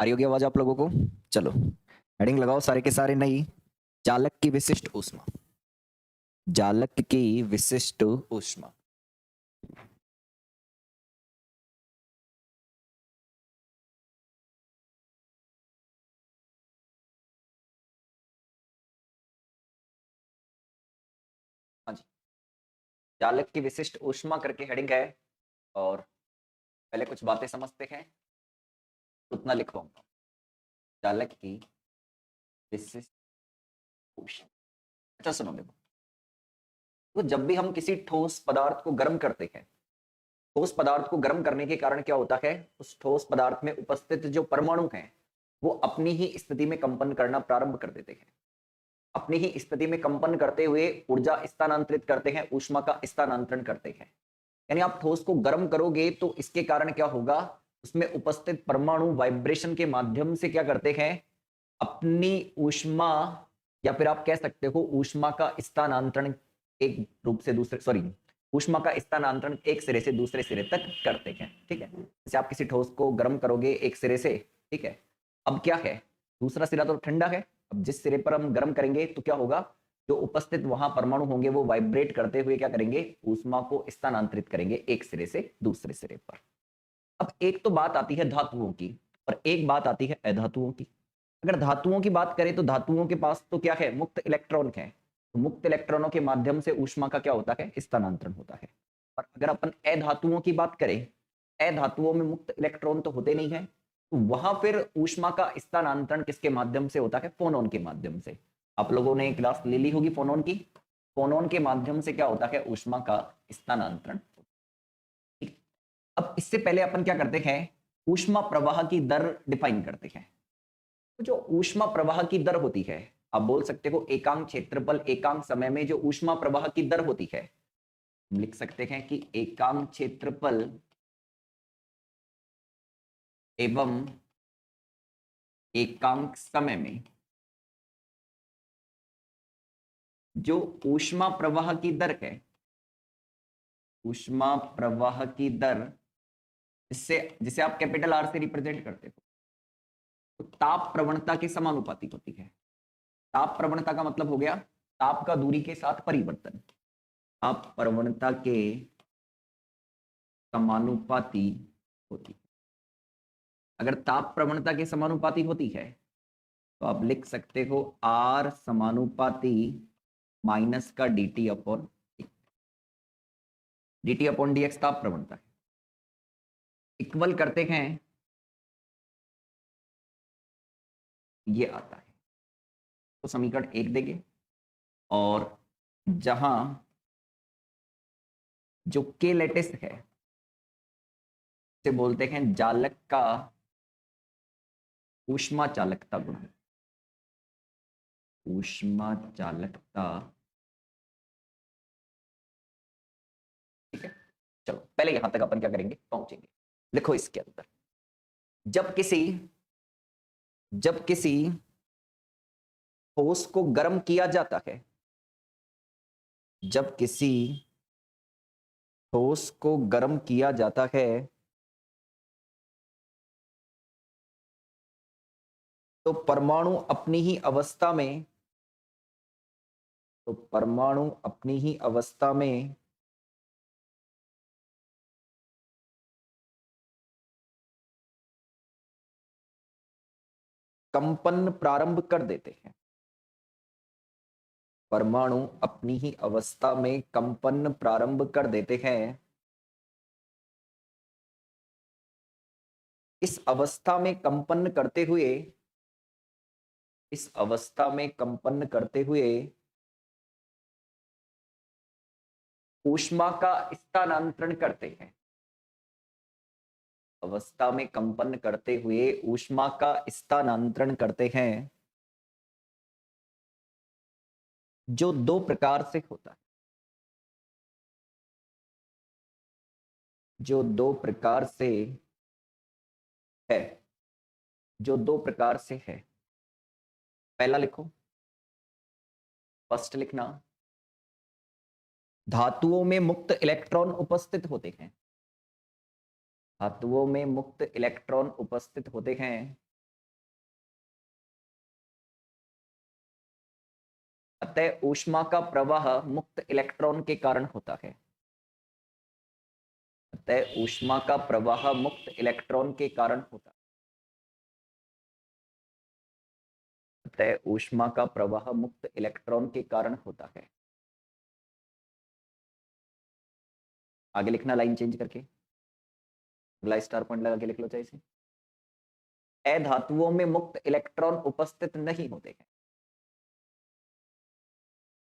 आ रही होगी आवाज आप लोगों को। चलो हेडिंग लगाओ सारे के सारे नई। चालक की विशिष्ट ऊष्मा। चालक की विशिष्ट ऊष्मा। हाँ जी, चालक की विशिष्ट ऊष्मा करके हेडिंग है। और पहले कुछ बातें समझते हैं, उतना लिखवाऊंगा। चालक की विशिष्ट ऊष्मा। अच्छा सुनो देखो, तो जब भी हम किसी ठोस पदार्थ को गर्म करते हैं, ठोस पदार्थ को गर्म करने के कारण क्या होता है, उस ठोस पदार्थ में उपस्थित जो परमाणु हैं वो अपनी ही स्थिति में कंपन करना प्रारंभ कर देते हैं। अपनी ही स्थिति में कंपन करते हुए ऊर्जा स्थानांतरित करते हैं, ऊष्मा का स्थानांतरण करते हैं। यानी आप ठोस को गर्म करोगे तो इसके कारण क्या होगा, उसमें उपस्थित परमाणु वाइब्रेशन के माध्यम से क्या करते हैं, अपनी ऊष्मा या फिर आप कह सकते हो ऊष्मा का स्थानांतरण एक रूप से दूसरे सॉरी ऊष्मा का स्थानांतरण एक सिरे से दूसरे सिरे तक करते हैं। ठीक है, जैसे आप किसी ठोस को गर्म करोगे एक सिरे से, ठीक है, अब क्या है, दूसरा सिरा तो ठंडा है, अब जिस सिरे पर हम गर्म करेंगे तो क्या होगा, जो उपस्थित वहां परमाणु होंगे वो वाइब्रेट करते हुए क्या करेंगे, ऊष्मा को स्थानांतरित करेंगे एक सिरे से दूसरे सिरे पर। अब एक तो बात आती है धातुओं की और एक बात आती है अधातुओं की। अगर धातुओं की बात करें तो धातुओं के पास तो क्या है, मुक्त इलेक्ट्रॉन है, तो मुक्त इलेक्ट्रॉनों के माध्यम से ऊष्मा का क्या होता है, स्थानांतरण होता है। और अगर अपन अधातुओं की बात करें, अधातुओं में मुक्त इलेक्ट्रॉन तो होते नहीं है, तो वहां फिर ऊष्मा का स्थानांतरण किसके माध्यम से होता है, फोनॉन के माध्यम से। आप लोगों ने क्लास ले ली होगी फोनॉन की। फोनॉन के माध्यम से क्या होता है, ऊष्मा का स्थानांतरण। अब इससे पहले अपन क्या करते हैं, ऊष्मा प्रवाह की दर डिफाइन करते हैं। तो जो ऊष्मा प्रवाह की दर होती है, आप बोल सकते हो एकांक क्षेत्रफल एकांक समय में जो ऊष्मा प्रवाह की दर होती है, हम लिख सकते हैं कि एकांक क्षेत्रफल एवं एकांक समय में जो ऊष्मा प्रवाह की दर है, ऊष्मा प्रवाह की दर जिससे जिसे आप कैपिटल आर से रिप्रेजेंट करते हो, तो ताप प्रवणता के समानुपाती होती है। ताप प्रवणता का मतलब हो गया ताप का दूरी के साथ परिवर्तन। ताप प्रवणता के समानुपाती होती है। अगर ताप प्रवणता के समानुपाती होती है तो आप लिख सकते हो आर समानुपाती माइनस का D T upon D x ताप प्रवणता है, इक्वल करते हैं, ये आता है। तो समीकरण एक देंगे और जहां जो के लेटेस्ट है से बोलते हैं जालक का ऊष्मा चालकता गुण। ऊष्मा चालकता, ठीक है। चलो पहले यहां तक अपन क्या करेंगे, पहुंचेंगे। लिखो इसके अंदर, जब किसी जब किसी ठोस को गर्म किया जाता है, जब किसी ठोस को गर्म किया जाता है तो परमाणु अपनी ही अवस्था में, तो परमाणु अपनी ही अवस्था में कंपन प्रारंभ कर देते हैं। परमाणु अपनी ही अवस्था में कंपन प्रारंभ कर देते हैं। इस अवस्था में कंपन करते हुए, इस अवस्था में कंपन करते हुए ऊष्मा का स्थानांतरण करते हैं। अवस्था में कंपन करते हुए ऊष्मा का स्थानांतरण करते हैं, जो दो प्रकार से होता है, जो दो प्रकार से है, जो दो प्रकार से है। पहला लिखो, फर्स्ट लिखना, धातुओं में मुक्त इलेक्ट्रॉन उपस्थित होते हैं। धातुओं में मुक्त इलेक्ट्रॉन उपस्थित होते हैं अतः ऊष्मा का प्रवाह मुक्त इलेक्ट्रॉन के कारण होता है। अतः ऊष्मा का प्रवाह मुक्त इलेक्ट्रॉन के कारण होता है। अतः ऊष्मा का प्रवाह मुक्त इलेक्ट्रॉन के कारण होता है। आगे लिखना लाइन चेंज करके, अगला स्टार पॉइंट लगा के लिख लो चाहे इसे। अधातुओं में मुक्त इलेक्ट्रॉन उपस्थित नहीं होते हैं।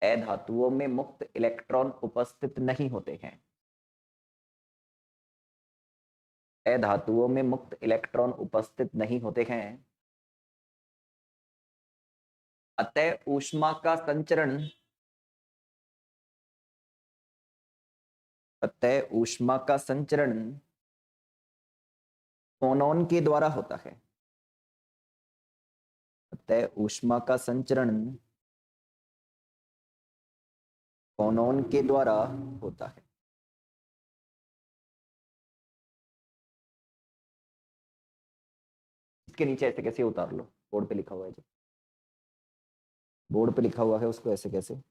अधातुओं में मुक्त इलेक्ट्रॉन उपस्थित नहीं होते हैं। अधातुओं में मुक्त इलेक्ट्रॉन उपस्थित नहीं होते हैं। अतः ऊष्मा का संचरण फोनॉन के द्वारा होता है। अतः ऊष्मा का संचरण फोनॉन के द्वारा होता है। इसके नीचे ऐसे कैसे उतार लो, बोर्ड पे लिखा हुआ है, जो बोर्ड पे लिखा हुआ है उसको ऐसे कैसे।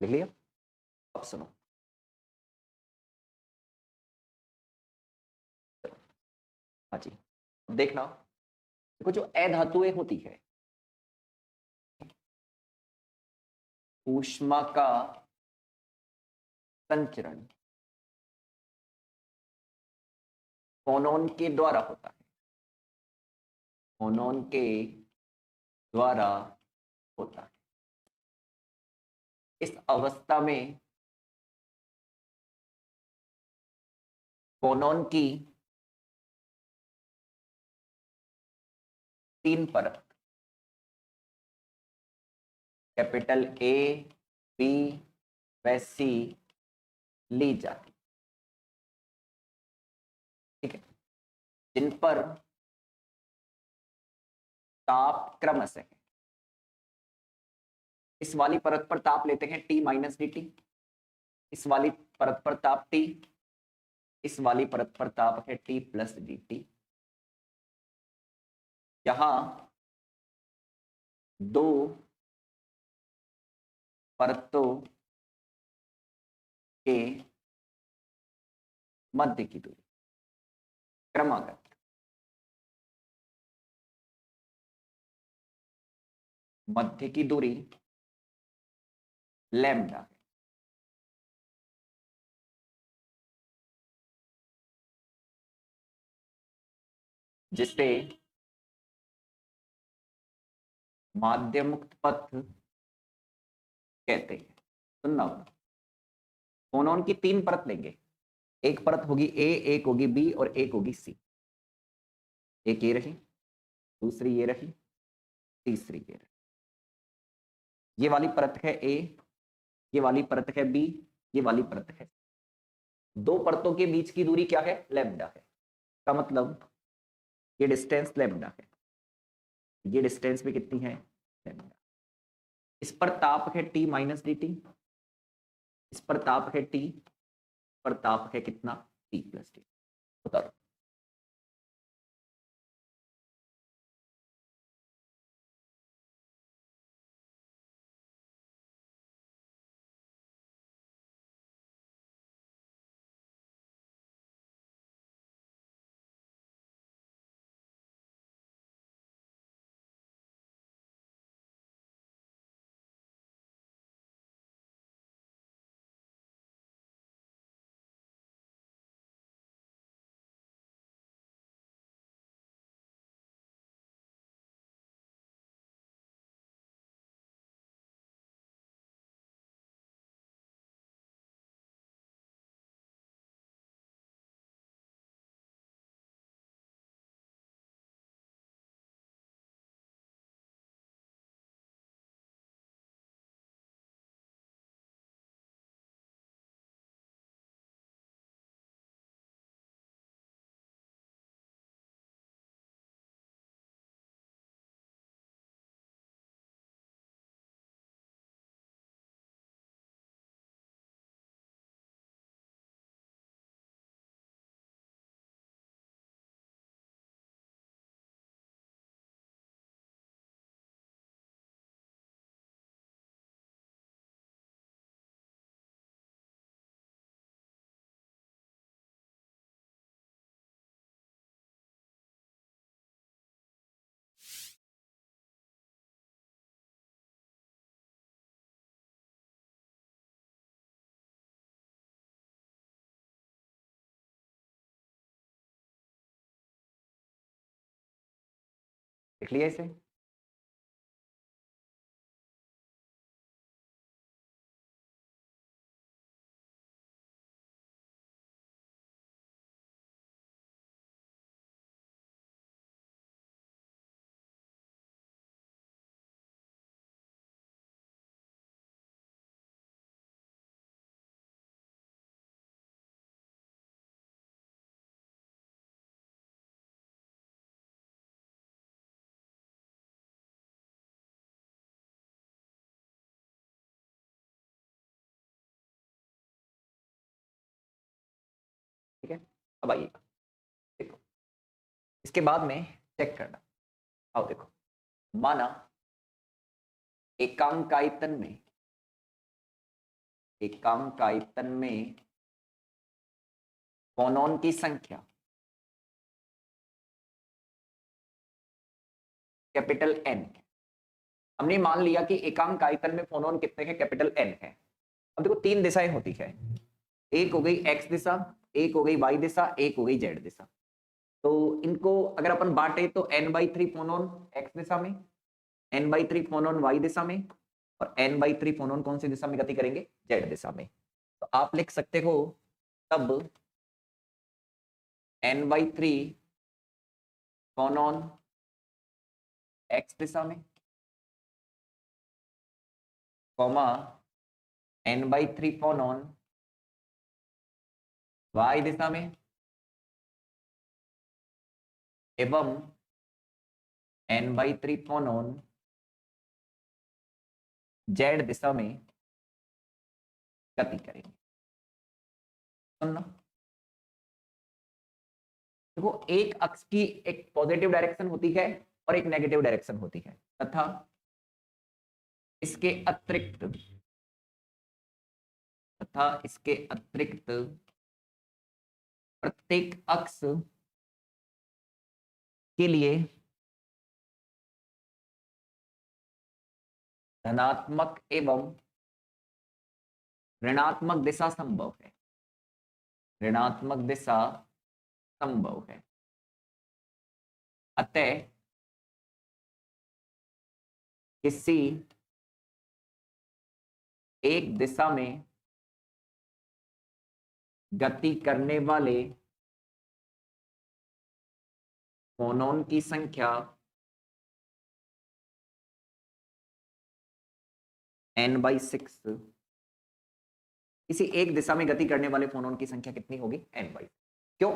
लिख लिया? अब सुनो, हाँ जी, देखना, देखो जो अधातुएं होती है, ऊष्मा का संचरण फोनॉन के द्वारा होता है। फोनॉन के द्वारा होता है। इस अवस्था में फोनॉन की तीन परत, कैपिटल ए, बी व सी ली जाती, ठीक है, जिन पर ताप क्रमशः है। इस वाली परत पर ताप लेते हैं T माइनस डी टी, इस वाली परत पर ताप T, इस वाली परत पर ताप है T प्लस डी टी। यहां दो परतों के मध्य की दूरी क्रमागत मध्य की दूरी लैम्डा है। जिसे माध्य मुक्त पथ कहते हैं। सुनना होगा, फोनॉन की तीन परत लेंगे, एक परत होगी ए, एक होगी बी और एक होगी सी। एक ये रही, दूसरी ये रही, तीसरी ये रही। ये वाली परत है ए, ये वाली परत है बी, ये वाली परत है। दो परतों के बीच की दूरी क्या है? लैम्डा है। का मतलब ये डिस्टेंस लैम्डा है, ये डिस्टेंस भी कितनी है? लैम्डा। इस पर ताप है T माइनस डी टी, इस पर ताप है T, पर ताप है कितना? T plus T. बताओ। लिख लिया इसे। ठीक है, अब आइए देखो, इसके बाद में चेक करना। आओ देखो, माना एकांक में फोनॉन की संख्या कैपिटल एन है। हमने मान लिया कि एकांक आयतन में फोनॉन कितने हैं, कैपिटल एन है। अब देखो तीन दिशाएं होती है, एक हो गई एक्स दिशा, एक हो गई वाई दिशा, एक हो गई जेड दिशा। तो इनको अगर अपन बांटे तो n/3 फोनॉन एक्स दिशा में, n/3 फोनॉन वाई दिशा में, और n/3 फोनॉन कौन सी दिशा में गति करेंगे, जेड दिशा में। तो आप लिख सकते हो तब n/3 फोनॉन एक्स दिशा में, कॉमा n/3 फोनॉन वाई दिशा में, एवं n/3 फोनॉन जेड दिशा में गति करेंगे। सुनना, देखो एक अक्ष की एक पॉजिटिव डायरेक्शन होती है और एक नेगेटिव डायरेक्शन होती है, तथा इसके अतिरिक्त प्रत्येक अक्ष के लिए धनात्मक एवं ऋणात्मक दिशा संभव है, ऋणात्मक दिशा संभव है। अतः किसी एक दिशा में गति करने वाले फोनॉन की संख्या n/6, किसी एक दिशा में गति करने वाले फोनॉन की संख्या कितनी होगी, n/6। क्यों,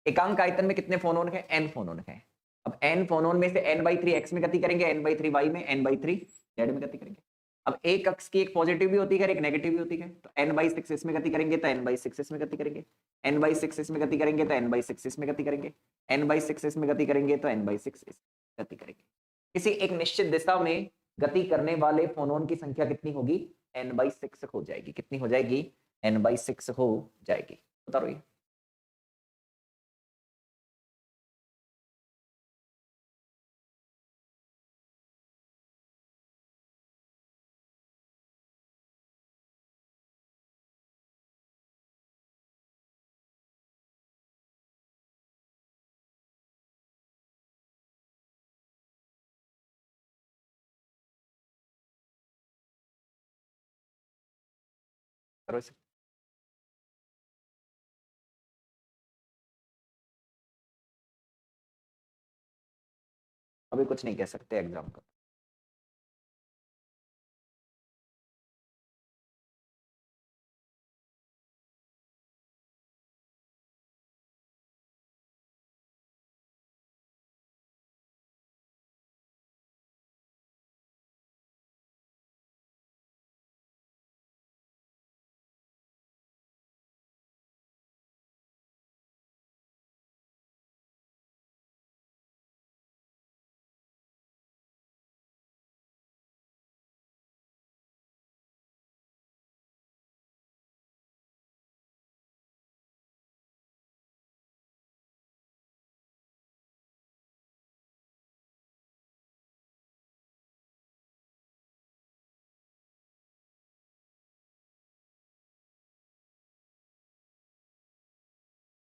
एकांक आयतन में कितने फोनॉन है, n फोनॉन है। अब n फोनॉन में से n/3 x में गति करेंगे, n/3 y में, n/3 z में गति करेंगे। अब एक अक्ष की एक पॉजिटिव भी होती है, एक नेगेटिव भी होती है। तो n/6 इसमें गति करेंगे तो n/6 इसमें गति करेंगे, n/6 इसमें गति करेंगे तो n/6 इसमें गति करेंगे, n/6 इसमें गति करेंगे तो n/6 इसमें गति करेंगे। किसी एक निश्चित दिशा में गति करने वाले फोनॉन की संख्या कितनी होगी, n/6 हो जाएगी। कितनी हो जाएगी, n/6 हो जाएगी। बता रही करो इसे। अभी कुछ नहीं कह सकते एग्जाम का।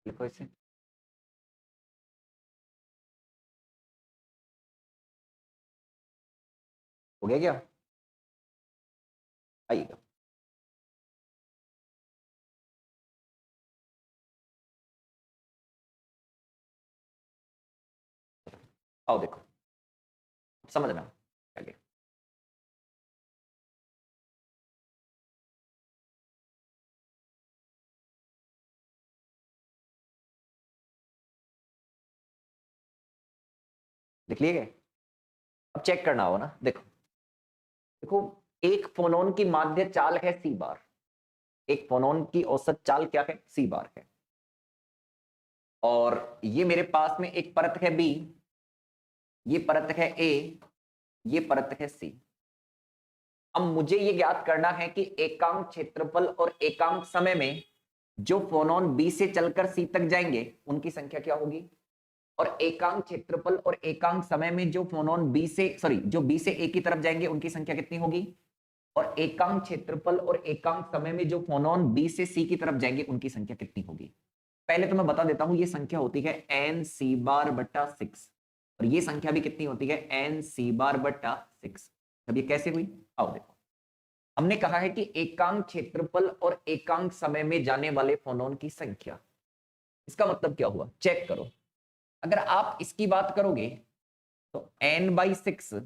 लिखो इसे। हो गया क्या? आइएगा। आओ देखो, समझना आगे। लिख लिए गए? अब चेक करना हो ना, देखो देखो, एक फोनोन की माध्य चाल है सी बार, एक फोनोन की औसत चाल क्या है? सी बार है। और ये मेरे पास में एक परत है बी, ये परत है ए, ये परत है सी। अब मुझे ये ज्ञात करना है कि एकांक क्षेत्रफल और एकांक समय में जो फोनोन बी से चलकर सी तक जाएंगे उनकी संख्या क्या होगी, और एकांक क्षेत्रफल और एकांक समय में जो फोनोन बी से जो बी से ए की तरफ जाएंगे उनकी संख्या कितनी होगी, और एकांक क्षेत्रफल और एकांक समय में जो फोनोन बी से सी की तरफ जाएंगे उनकी संख्या कितनी होगी। पहले तो मैं बता देता हूं, ये संख्या होती है एन सी बार बटा 6, और ये संख्या भी कितनी होती है? एन सी बार बटा 6। अब ये कैसे हुई? आओ देखो, हमने कहा है कि एकांक क्षेत्रफल और एकांक समय में जाने वाले फोनोन की संख्या। इसका मतलब क्या हुआ? चेक करो। अगर आप इसकी बात करोगे तो n/6,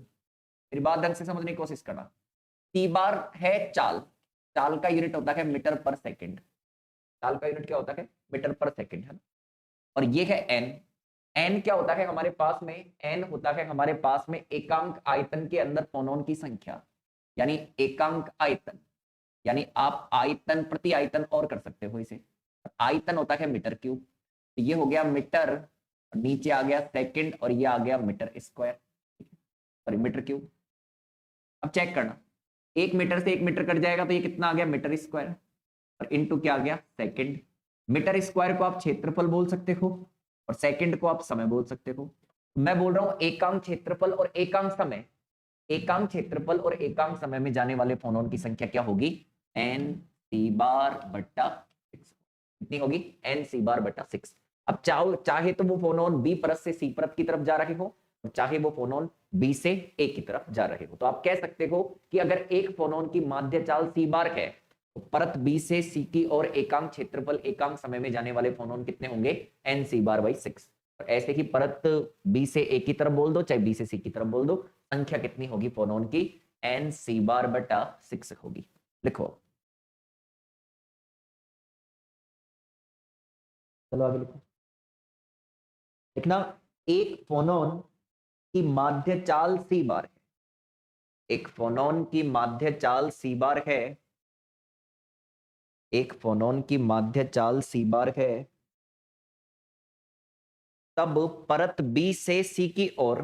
फिर बात ढंग से समझने की कोशिश करना। सी बार है चाल, चाल का यूनिट होता है मीटर पर सेकंड, चाल का यूनिट क्या होता है? मीटर पर सेकंड, है ना। और ये है एन, एन क्या होता है हमारे पास में? एन होता है हमारे पास में एकांक आयतन के अंदर फोनोन की संख्या, यानी एकांक आयतन, यानी आप आयतन प्रति आयतन और कर सकते हो इसे। आयतन होता है मीटर क्यूब, तो ये हो गया मीटर, नीचे आ गया सेकंड, और ये आ गया metre square, sorry metre cube. अब चेक करना, एक मीटर से एक मीटर कट जाएगा तो ये कितना आ गया? मीटर स्क्वायर, और इनटू क्या आ गया? सेकंड। मीटर स्क्वायर को आप क्षेत्रफल बोल सकते हो और सेकंड को आप समय बोल सकते हो। मैं बोल रहा हूं एकांक क्षेत्रफल और एकांक समय, एकांक क्षेत्रफल और एकांक समय में जाने वाले फोनोन की संख्या क्या होगी? एन सी बार बट्टा 6। कितनी होगी? एन सी बार बट्टा 6। अब चाहे तो वो फोनोन बी परत से सी परत की तरफ जा रहे हो, और चाहे वो फोनोन बी से ए की तरफ जा रहे हो। तो आप कह सकते हो कि अगर एक फोनोन की माध्य चाल सी बार है तो परत बी से सी की और एकांक क्षेत्रफल एकांक समय में जाने वाले फोनोन कितने होंगे? N C bar by 6। और ऐसे ही परत बी से ए की तरफ बोल दो, चाहे बी से सी की तरफ बोल दो, संख्या कितनी होगी फोनोन की? एन सी बार बटा 6 होगी। लिखो, चलो आगे लिखो। लिखना, एक फोनोन की माध्य चाल सी बार है, एक फोनोन की माध्य चाल सी बार है, एक फोनोन की माध्य चाल सी बार है, तब परत बी से सी की ओर,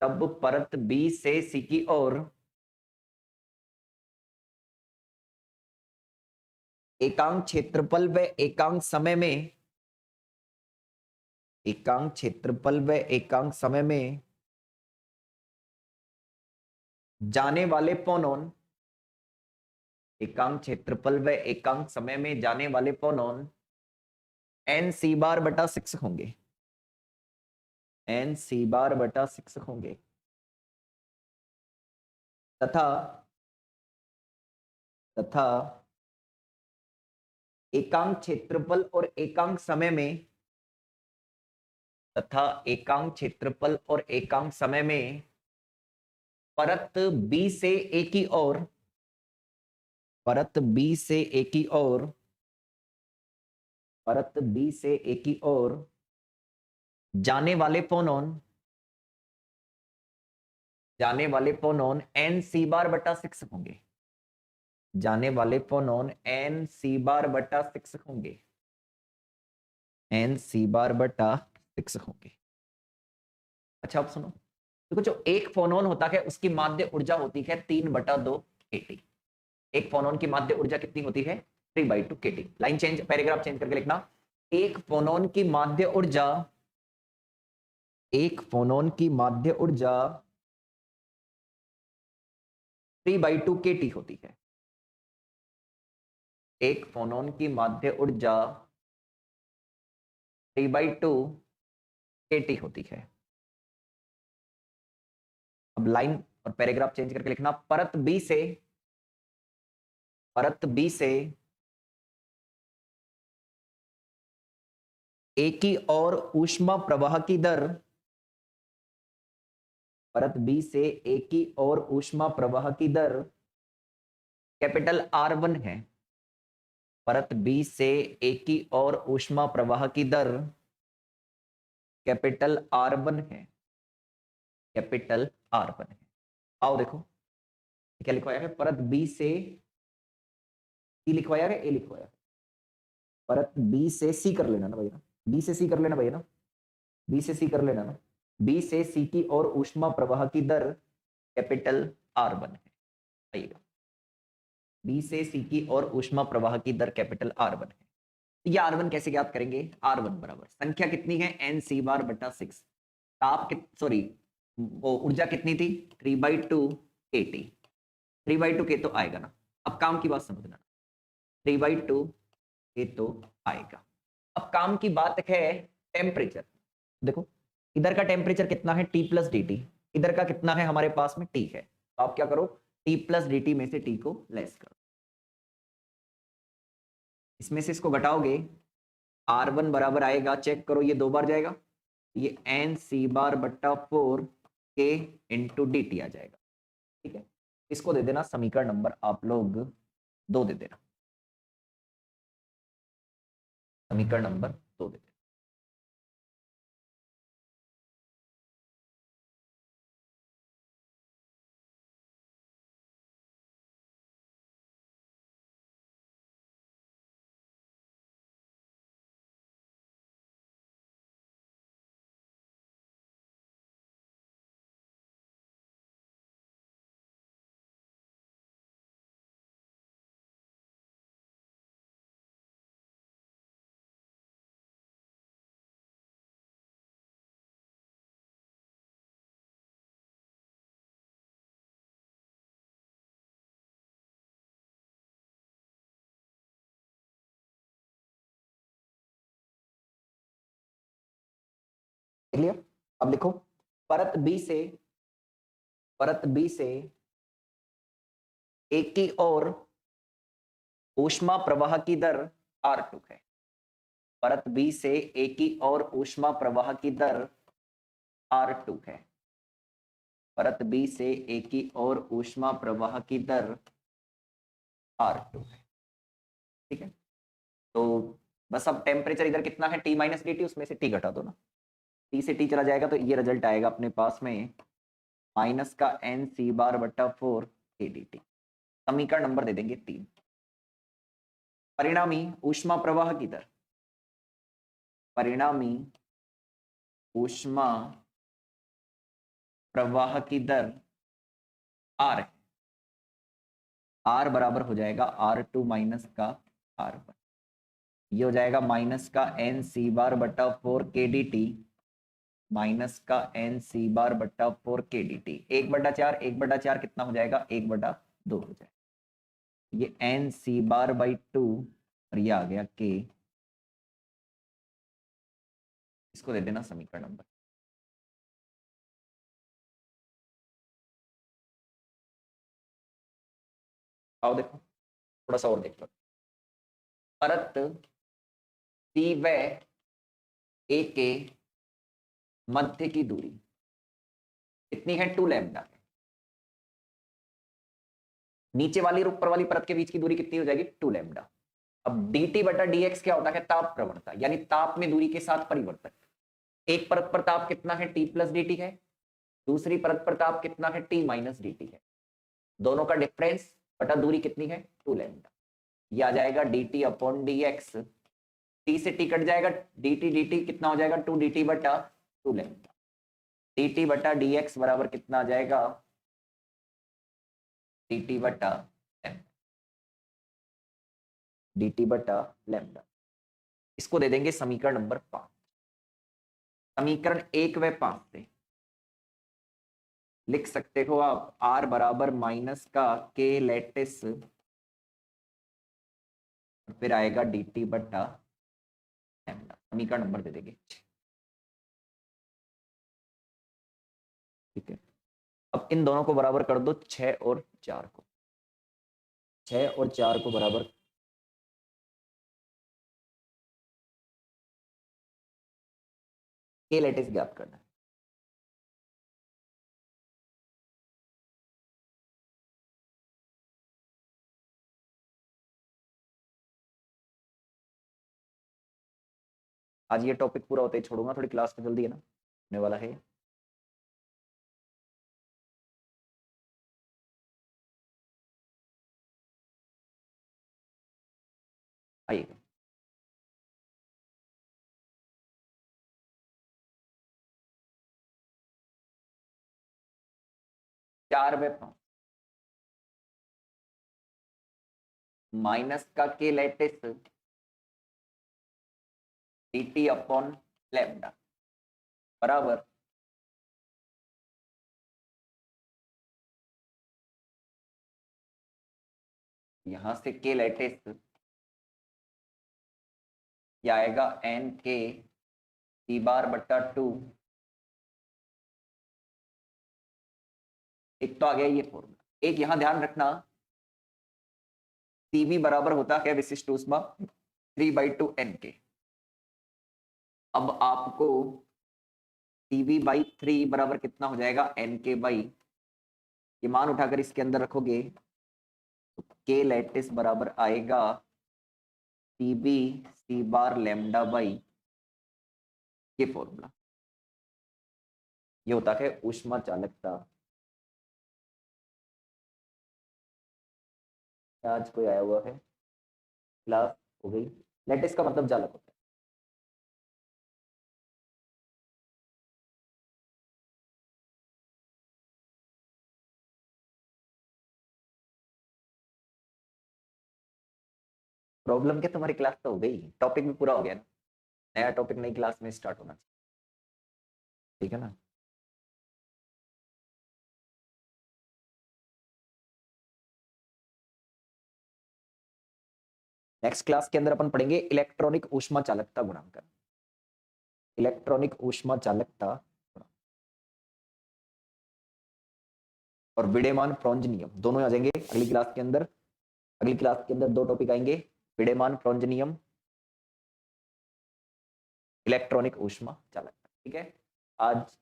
तब परत बी से सी की ओर एकांक क्षेत्रफल व एकांक समय में, एकांक क्षेत्रफल व एकांक समय में जाने वाले फोनोन, एकांक क्षेत्रफल व एकांक समय में जाने वाले फोनोन एन सी बार बटा 6 होंगे, एन सी बार बटा 6 होंगे। तथा तथा एकांक क्षेत्रफल और एकांक समय में, तथा एकांक क्षेत्रफल और एकांक समय में परत बी से ए की ओर, परत बी से ए की ओर, परत बी से ए की ओर जाने वाले फोनोन, जाने वाले फोनोन एन सी बार बटा 6 होंगे, जाने वाले फोनोन एन सी बार बटा 6 होंगे, एन सी बार बटा 6 होंगे। अच्छा अब सुनो, देखो जो एक फोनोन होता है उसकी माध्य ऊर्जा होती है 3/2 kT। एक फोनोन की माध्य ऊर्जा कितनी होती है? 3/2 kT। Line change, paragraph change करके लिखना, एक फोनोन की माध्य ऊर्जा, एक फोनोन की माध्य ऊर्जा 3/2 kT होती है, एक फोनोन की माध्य ऊर्जा 3/2 kT होती है। अब लाइन और पैराग्राफ चेंज करके लिखना परत बी से ए की ओर ऊष्मा प्रवाह की दर, परत बी से ए की ओर ऊष्मा प्रवाह की दर कैपिटल R1 है। परत बी से ए की ओर ऊष्मा प्रवाह की दर कैपिटल R1 है, कैपिटल R1 है। आओ देखो क्या लिखवाया है, परत बी से सी लिखवाया है, ए लिखवाया है। परत बी से सी कर लेना ना भैया, बी से सी कर लेना भैया ना, बी से सी कर लेना ना। बी से सी की ओर ऊष्मा प्रवाह की दर कैपिटल R1 है। आइएगा, बी से सी की ओर ऊष्मा प्रवाह की दर कैपिटल R1 है। ये R1 कैसे ज्ञात करेंगे? R1 बराबर संख्या कितनी है, Nc/6। ताप सॉरी ऊर्जा कितनी थी, 3/2 kT। 3/2 K तो आएगा ना। अब काम की बात समझना, 3/2 K तो आएगा। अब काम की बात है टेम्परेचर। देखो इधर का टेम्परेचर कितना है, T+dt। इधर का कितना है हमारे पास में, T है। तो आप क्या करो, T+dt में से T को लेस करो। इसमें से इसको घटाओगे, R1 बराबर आएगा, चेक करो ये 2 बार जाएगा, ये Nc/4 K इंटू dt आ जाएगा। ठीक है, इसको दे देना समीकरण नंबर आप लोग 2 दे देना, समीकरण नंबर 2 दे देना। क्लियर? अब लिखो, परत बी से एक की ओर ऊष्मा प्रवाह की दर R2 है। परत बी से एक की ओर ऊष्मा प्रवाह की दर R2 है। परत बी से एक की ओर ऊष्मा प्रवाह की दर R2 है। ठीक है, तो बस अब टेम्परेचर इधर कितना है, T-dt, उसमें से T घटा दो ना। T से T चला जाएगा तो ये रिजल्ट आएगा अपने पास में माइनस का Nc/4 kdt। समीकरण नंबर दे देंगे 3। परिणामी ऊष्मा प्रवाह की दर, परिणामी ऊष्मा प्रवाह की दर R है। R बराबर हो जाएगा R2 माइनस का R1। ये हो जाएगा माइनस का Nc/4 kdt, माइनस का Nc/4 kdt। 1/4, 1/4 कितना हो जाएगा, 1/2 हो जाएगा। ये Nc/2 और ये आ गया K। इसको दे देना समीकरण नंबर। आओ देखो थोड़ा सा और देख लो। परत सी व ए के मध्य की दूरी कितनी है, 2 लैम्डा। नीचे वाली और ऊपर वाली परत के बीच की दूरी कितनी हो जाएगी, 2 लैम्डा। अब dt/dx क्या होता है, ताप प्रवणता, यानी ताप में दूरी के साथ परिवर्तन। एक परत पर ताप कितना है, T+dt है। दूसरी परत पर ताप कितना है, T-dt है। दोनों का डिफरेंस बटा दूरी कितनी है, 2 लैम्डा। ये आ जाएगा dt/dx। t से t कट जाएगा, dt कितना हो जाएगा, 2 लैम्डा। dt/dx बराबर कितना आ जाएगा, dt/लैम्डा। इसको दे देंगे समीकरण नंबर 5। समीकरण 1 व 5 से लिख सकते हो आप R बराबर माइनस का K लैटिस, फिर आएगा dt/लैम्डा। समीकरण नंबर दे देंगे। ठीक है, अब इन दोनों को बराबर कर दो 6 और 4 को, 6 और 4 को बराबर के लैटिस ज्ञात करना है। आज ये टॉपिक पूरा होते ही छोड़ूंगा, थोड़ी क्लास में जल्दी है ना होने वाला है। आइए, 4/5 माइनस का के लैटिस dt अपॉन लैम्डा बराबर यहां से के लैटिस ये आएगा n के टी बार बट्टा 2। एक तो आ गया ये फॉर्मूला, एक यहां ध्यान रखना Cv बराबर होता है विशिष्ट ऊष्मा 3/2 n के। अब आपको Cv/3 बराबर कितना हो जाएगा n के बाई, ये मान उठाकर इसके अंदर रखोगे तो के लैटिस बराबर आएगा Cv c bar lambda by ये फॉर्मूला। ये होता है ऊष्मा चालकता। आज कोई आया हुआ है, क्लास हो गई। लैटिस का मतलब चालक होता है। प्रॉब्लम क्या, तुम्हारी क्लास तो हो गई, टॉपिक भी पूरा हो गया ना, नया टॉपिक नई क्लास में स्टार्ट होना चाहिए, ठीक है ना। नेक्स्ट क्लास के अंदर अपन पढ़ेंगे इलेक्ट्रॉनिक ऊष्मा चालकता गुणांक, इलेक्ट्रॉनिक ऊष्मा चालकता और विडेमान फ्रॉन्ज नियम दोनों आ जाएंगे अगली क्लास के अंदर। अगली क्लास के अंदर दो टॉपिक आएंगे, विडेमान फ्रॉन्ज नियम, इलेक्ट्रॉनिक ऊष्मा चालकता, ठीक है। आज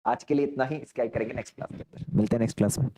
आज के लिए इतना ही, इसका करेंगे नेक्स्ट क्लास के अंदर, मिलते हैं नेक्स्ट क्लास में।